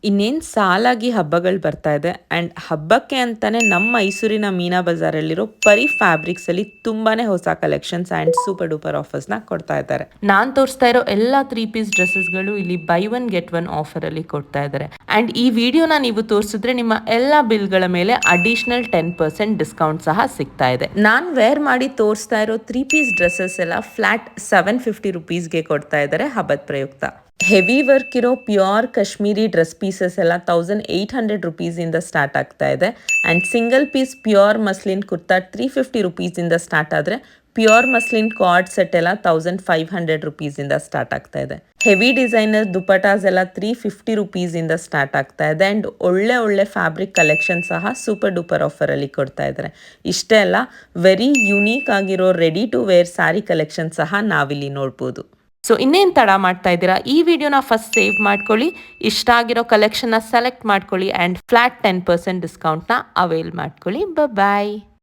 ಇನ್ನೇನು ಸಾಲಾಗಿ ಹಬ್ಬಗಳು ಬರ್ತಾ ಇದೆ ಆ್ಯಂಡ್ ಹಬ್ಬಕ್ಕೆ ಅಂತಾನೆ ನಮ್ಮ ಮೈಸೂರಿನ ಮೀನಾ ಬಜಾರಲ್ಲಿರೋ ಪರಿ ಫ್ಯಾಬ್ರಿಕ್ಸಲ್ಲಿ ತುಂಬಾ ಹೊಸ ಕಲೆಕ್ಷನ್ಸ್ ಆ್ಯಂಡ್ ಸೂಪರ್ ಡೂಪರ್ ಆಫರ್ಸ್ನ ಕೊಡ್ತಾ ಇದ್ದಾರೆ. ನಾನು ತೋರಿಸ್ತಾ ಇರೋ ಎಲ್ಲ 3 ಪೀಸ್ ಡ್ರೆಸ್ಸಸ್ಗಳು ಇಲ್ಲಿ ಬೈ ಒನ್ ಗೆಟ್ ಒನ್ ಆಫರಲ್ಲಿ ಕೊಡ್ತಾ ಇದ್ದಾರೆ. ಆ್ಯಂಡ್ ಈ ವಿಡಿಯೋನ ನೀವು ತೋರಿಸಿದ್ರೆ ನಿಮ್ಮ ಎಲ್ಲ ಬಿಲ್ಗಳ ಮೇಲೆ ಅಡಿಷ್ನಲ್ 10% ಡಿಸ್ಕೌಂಟ್ ಸಹ ಸಿಗ್ತಾ ಇದೆ. ನಾನು ವೇರ್ ಮಾಡಿ ತೋರಿಸ್ತಾ ಇರೋ 3 ಪೀಸ್ ಡ್ರೆಸ್ಸಸ್ ಎಲ್ಲ ಫ್ಲಾಟ್ 750 ರುಪೀಸ್ಗೆ ಕೊಡ್ತಾ ಇದ್ದಾರೆ ಹಬ್ಬದ ಪ್ರಯುಕ್ತ. ಹೆವಿ ವರ್ಕ್ ಇರೋ ಪ್ಯೂರ್ ಕಾಶ್ಮೀರಿ ಡ್ರೆಸ್ ಪೀಸಸ್ ಎಲ್ಲ 1800 ರುಪೀಸಿಂದ ಸ್ಟಾರ್ಟ್ ಆಗ್ತಾ ಇದೆ and single piece pure muslin kurta 350 ರುಪೀಸಿಂದ ಸ್ಟಾರ್ಟ್ ಆದರೆ ಪ್ಯೂರ್ ಮಸ್ಲಿನ್ ಕಾರ್ಡ್ ಸೆಟ್ ಎಲ್ಲ 1500 ರುಪೀಸಿಂದ ಸ್ಟಾರ್ಟ್ ಆಗ್ತಾ ಇದೆ. ಹೆವಿ ಡಿಸೈನರ್ ದುಪಟಾಸ್ ಎಲ್ಲ 350 ರುಪೀಸಿಂದ ಸ್ಟಾರ್ಟ್ ಆಗ್ತಾ ಇದೆ ಆ್ಯಂಡ್ ಒಳ್ಳೆ ಫ್ಯಾಬ್ರಿಕ್ ಕಲೆಕ್ಷನ್ ಸಹ ಸೂಪರ್ ಡೂಪರ್ ಆಫರಲ್ಲಿ ಕೊಡ್ತಾ ಇದ್ದಾರೆ. ಇಷ್ಟೇ ಅಲ್ಲ, ವೆರಿ ಯುನೀಕ್ ಆಗಿರೋ ready to wear sari collection ಸಹ ನಾವಿಲ್ಲಿ ನೋಡ್ಬೋದು. ಸೊ ಇನ್ನೇನು ತಡ ಮಾಡ್ತಾ ಇದ್ದೀರಾ, ಈ ವಿಡಿಯೋನ ಫಸ್ಟ್ ಸೇವ್ ಮಾಡ್ಕೊಳ್ಳಿ, ಇಷ್ಟ ಆಗಿರೋ ಕಲೆಕ್ಷನ್ನ ಸೆಲೆಕ್ಟ್ ಮಾಡ್ಕೊಳ್ಳಿ ಆ್ಯಂಡ್ ಫ್ಲಾಟ್ 10% ಡಿಸ್ಕೌಂಟ್ನ ಅವೈಲ್ ಮಾಡ್ಕೊಳ್ಳಿ. ಬಾಯ್.